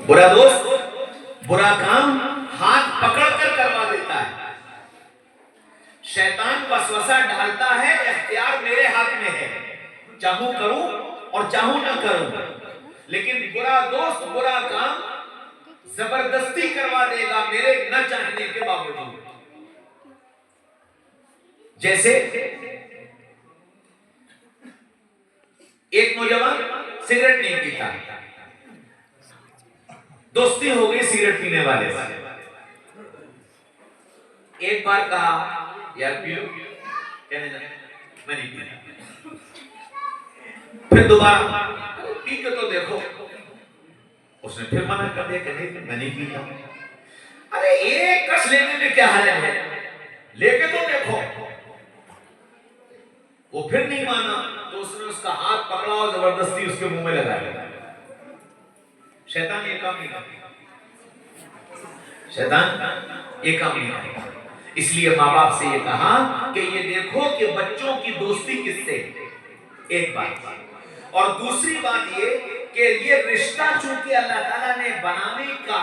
बुरा दोस्त बुरा काम हाथ पकड़कर करवा देता है। शैतान वसवसा डालता है, इख्तियार मेरे हाथ में है, चाहूं करूं और चाहूं ना करूं। लेकिन बुरा दोस्त बुरा काम जबरदस्ती करवा देगा मेरे न चाहने के बावजूद। जैसे एक नौजवान सिगरेट नहीं पीता, दोस्ती हो गई सिगरेट पीने वाले से। एक बार कहा यार पियो, कहने लगा मैं नहीं पीता। फिर दोबारा पी के तो देखो, उसने फिर मना कर दिया, कहने मैं नहीं पीता। अरे एक कस लेने में क्या हाल है, लेके तो देखो। वो फिर नहीं माना तो उसने उसका हाथ पकड़ा और जबरदस्ती उसके मुंह में लगा दिया। शैतान ये काम नहीं करता, शैतान ये काम नहीं करता। इसलिए माँ बाप से ये कहा कि ये देखो कि बच्चों की दोस्ती किससे, एक बात। और दूसरी बात ये कि ये रिश्ता चूंकि अल्लाह ताला ने बनाने का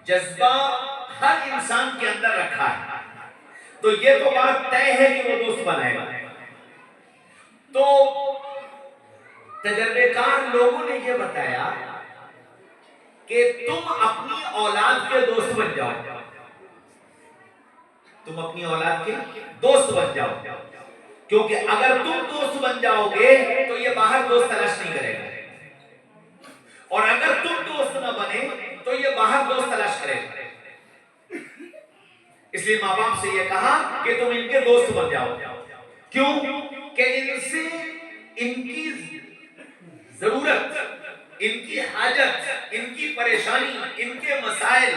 जज्बा हर इंसान के अंदर रखा है, तो ये तो बात तय है कि वो दोस्त बनाएगा। तो तजर्बेकार लोगों ने ये बताया कि तुम अपनी औलाद के दोस्त बन जाओ, तुम अपनी औलाद के दोस्त बन जाओ। क्योंकि अगर तुम दोस्त बन जाओगे तो ये बाहर दोस्त तलाश नहीं करेगा, और अगर तुम दोस्त ना बने तो ये बाहर दोस्त तलाश करेगा। इसलिए माँ बाप से ये कहा कि तुम इनके दोस्त बन जाओ। क्यों? कि इनसे इनकी जरूरत, इनकी हाजत, इनकी परेशानी, इनके मसाइल,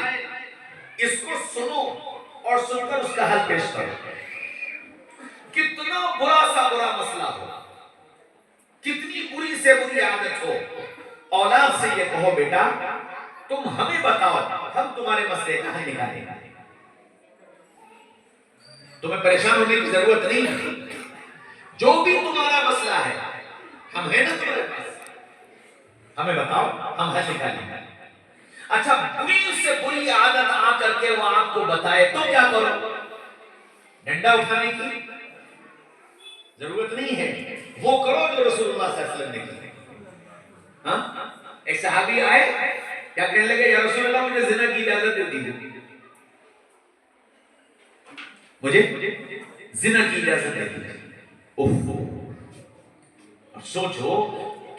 इसको सुनो और सुनकर उसका हल पेश करो। कितना बुरा सा बुरा मसला हो, कितनी बुरी से बुरी आदत हो, औलाद से ये कहो बेटा तुम हमें बताओ, हम तुम्हारे मसले का हल निकालेंगे। तुम्हें परेशान होने की जरूरत नहीं है, जो भी तुम्हारा मसला है हम हैं ना तुम्हारे पास, हमें बताओ, हम हल निकालेंगे। अच्छा, बुरी से बुरी आदत आकर के वो आपको बताए तो क्या करो? डंडा उठाने की जरूरत नहीं है, वो करो जो रसूलुल्लाह सल्लल्लाहु अलैहि वसल्लम ने किया। हाँ, एक सहाबी आए, क्या कहने लगे, या रसूलुल्लाह मुझे जिना की इजाजत दे दीजिए, मुझे जिना की इजाजत दे दीजिए। अब सोचो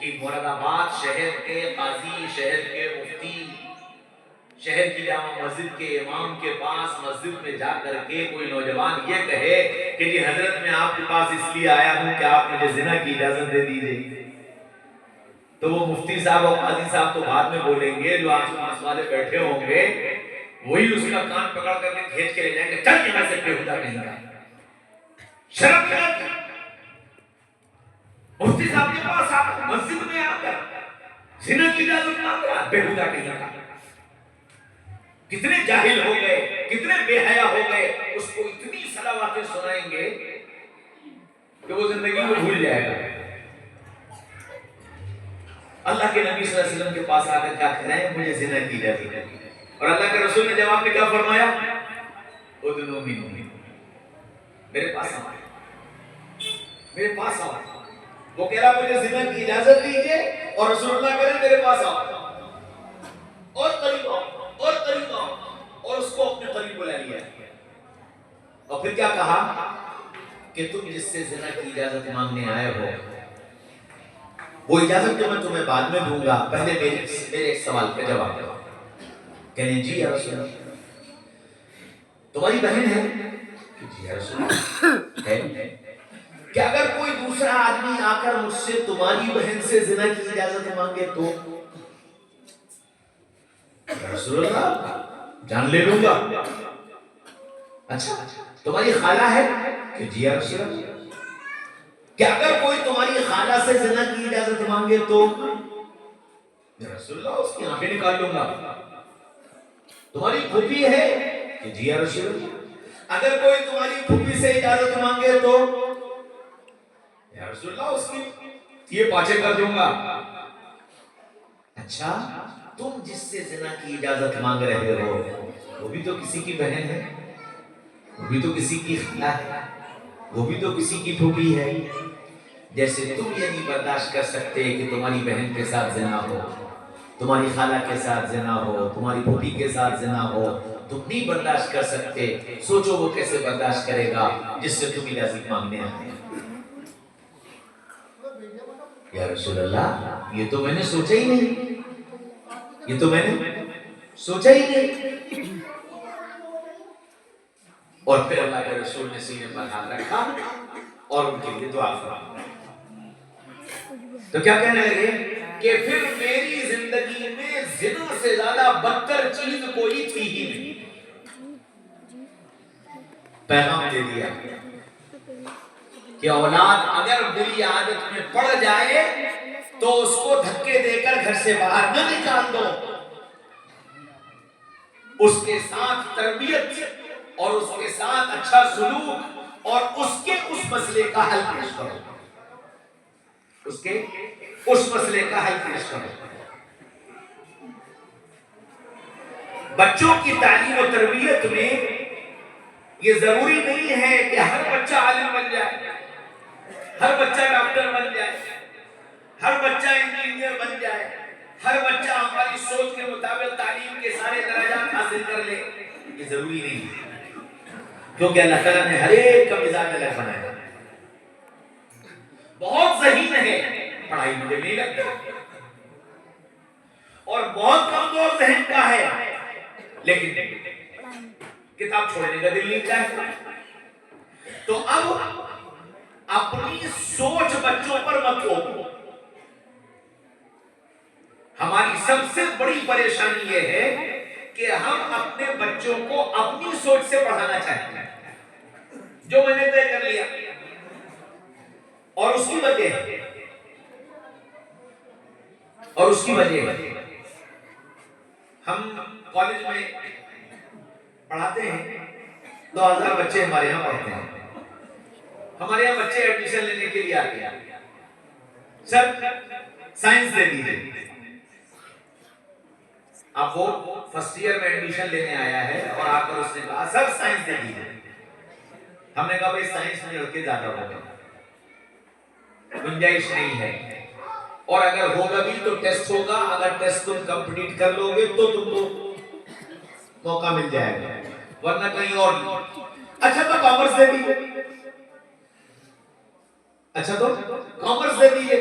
कि मुरादाबाद शहर के काजी, शहर के मुफ्ती, शहर की जामा मस्जिद के इमाम के पास मस्जिद में जाकर के कोई नौजवान ये कहे कि जी हजरत मैं आपके पास इसलिए आया हूं कि आप मुझे जिना की इजाजत दे दीजिए, तो वो मुफ्ती साहब और काजी साहब तो बाद में बोलेंगे, जो आस-पास वाले बैठे होंगे वही उसका कान पकड़ करके खींच के ले जाएंगे, चल यहां से बेहुदा कहीं का, शर्म कर। मुफ्ती साहब के पास आप मस्जिद में आकर जिना की इजाजत मांग रहा, बेहुदा कहीं का। कितने जाहिल हो गए, कितने बेहया हो गए, उसको इतनी सलावातें सुनाएंगे कि वो जिंदगी में भूल जाएगा। अल्लाह के नबी सल्लल्लाहु अलैहि वसल्लम के पास आकर क्या कह रहे हैं, मुझे जिना की इजाजत है, और अल्लाह के रसूल ने जवाब में क्या फरमाया, मेरे पास आओ, मेरे पास आओ। वो कह रहा मुझे जिना की इजाजत दीजिए, और रसूलुल्लाह कह रहे मेरे पास आओ, और करीब आओ, और करीब आओ, और उसको अपने करीब बुला लिया। और फिर क्या कहा कि तुम जिससे जिना की इजाजत मांगने आए हो, वो इजाजत तो मैं तुम्हें बाद में दूंगा, पहले मेरे एक सवाल का जवाब दो। कहने जी या रसूल अल्लाह, तुम्हारी बहन है? कि जी या रसूल अल्लाह है। क्या अगर कोई दूसरा आदमी आकर मुझसे तुम्हारी बहन से जिना की इजाजत मांगे तो? रसूलुल्लाह जान ले लूंगा। अच्छा, तुम्हारी खाला है? कि जी या रसूलुल्लाह। क्या अगर कोई तुम्हारी खाला से जिना की इजाजत मांगे तो? रसूलुल्लाह उसकी आंखें निकाल लूंगा। तुम्हारी फूफी है? कि जी या रसूलुल्लाह। अगर कोई तुम्हारी फूफी से इजाजत मांगे तो? या रसूलुल्लाह उसकी ये पाछे कर दूंगा। अच्छा, तुम जिससे जिना की इजाजत मांग रहे हो वो भी तो किसी की बहन है, वो भी तो किसी की खाला है, वो भी तो किसी की फूफी है। जैसे तुम ये नहीं बर्दाश्त कर सकते कि तुम्हारी बहन के साथ जिना हो, तुम्हारी खाला के साथ जिना हो, तुम्हारी फूफी के साथ जिना हो, तुम नहीं बर्दाश्त कर सकते, सोचो वो कैसे बर्दाश्त करेगा जिससे तुम इजाजत मांगने आते हैं। या रसूल अल्लाह, ये तो मैंने सोचा ही नहीं, ये तो मैंने सोचा ही नहीं। और फिर अल्लाह के रसूल ने सीने पर हाथ रखा और उनके लिए दुआ फरमाई। तो क्या कहने लगे कि फिर मेरी जिंदगी में जिना से ज्यादा बदतर चीज कोई थी ही नहीं। पैगाम दे दिया कि औलाद अगर बुरी आदत में पड़ जाए तो उसको धक्के देकर घर से बाहर न निकाल दो, उसके साथ तरबियत और उसके साथ अच्छा सुलूक और उसके उस मसले का हल पेश करो, उसके उस मसले का हल पेश करो। बच्चों की तालीम और तरबियत में ये जरूरी नहीं है कि हर बच्चा आलिम बन जाए, हर बच्चा डॉक्टर बन जाए, हर बच्चा इंजीनियर बन जाए, हर बच्चा हमारी सोच के मुताबिक तालीम के सारे दर्जात हासिल कर ले, ये जरूरी नहीं है। क्योंकि अल्लाह ताला ने हर एक का मिजाज अलग बनाया। बहुत ज़हीन है, पढ़ाई मुझे नहीं लगती, और बहुत कमजोर जहन का है, लेकिन किताब छोड़ने का दिल नहीं चाहता। तो अब अपनी सोच बच्चों पर मत थोपो। हमारी सबसे बड़ी परेशानी यह है कि हम अपने बच्चों को अपनी सोच से पढ़ाना चाहते हैं, जो मैंने तय कर लिया, और उसकी वजह हम कॉलेज में पढ़ाते हैं, 2000 बच्चे हमारे यहाँ पढ़ते हैं। हमारे यहाँ बच्चे एडमिशन लेने के लिए आते हैं, सर साइंस दे दीजिए। अब वो फर्स्ट ईयर में एडमिशन लेने आया है और आकर उसने कहा सर साइंस दे दीजिए। हमने कहा भाई साइंस में लड़के ज्यादा होगा, गुंजाइश नहीं है, और अगर होगा भी तो टेस्ट होगा, अगर टेस्ट तुम कंप्लीट कर लोगे तो तुमको मौका मिल जाएगा, वरना कहीं और नहीं। अच्छा तो कॉमर्स दे दीजिए, अच्छा तो कॉमर्स दे दीजिए,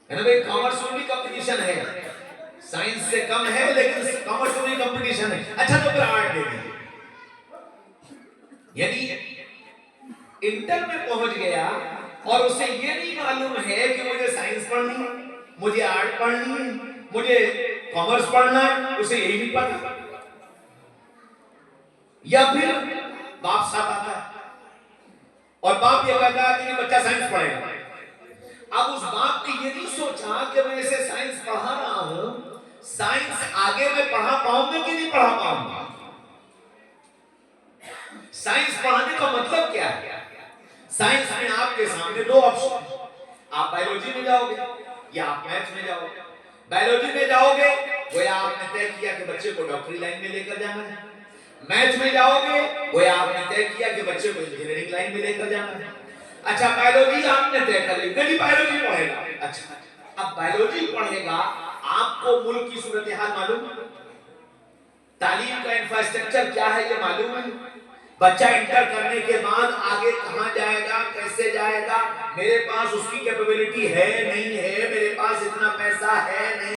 है ना भाई, कॉमर्स में भी कंपटीशन है, साइंस से कम है लेकिन कॉमर्स में भी कंपटीशन है। अच्छा तो फिर आर्ट दे दीजिए। यानी इंटर में पहुंच गया और उसे ये नहीं मालूम है कि मुझे साइंस पढ़नी है, मुझे आर्ट पढ़नी है, मुझे कॉमर्स पढ़ना है, उसे यही नहीं पता। या फिर बाप साथ आता है और बाप ये कहता है कि बच्चा साइंस पढ़ेगा। अब उस बाप ने ये नहीं सोचा कि मैं इसे साइंस पढ़ा रहा हूं, साइंस आगे मैं पढ़ा पाऊंगा कि नहीं पढ़ा पाऊंगा। साइंस पढ़ाने का मतलब क्या है? साइंस में आपके सामने दो ऑप्शन, आप बायोलॉजी में जाओगे या आप मैथ्स में जाओगे। बायोलॉजी में जाओगे वो आपने तय किया कि बच्चे को डॉक्टरी लाइन में लेकर जाना है, मैथ्स में जाओगे वो आपने तय किया कि बच्चे को इंजीनियरिंग लाइन में लेकर जाना है। अच्छा बायोलॉजी आपने तय कर ली, नहीं बायोलॉजी पढ़ेगा। अच्छा अब बायोलॉजी पढ़ेगा, आपको मुल्क की सूरत हाल मालूम, तालीम का इंफ्रास्ट्रक्चर क्या है ये मालूम है, बच्चा इंटर करने के बाद आगे कहां जाएगा, कैसे जाएगा, मेरे पास उसकी कैपेबिलिटी है नहीं है, मेरे पास इतना पैसा है नहीं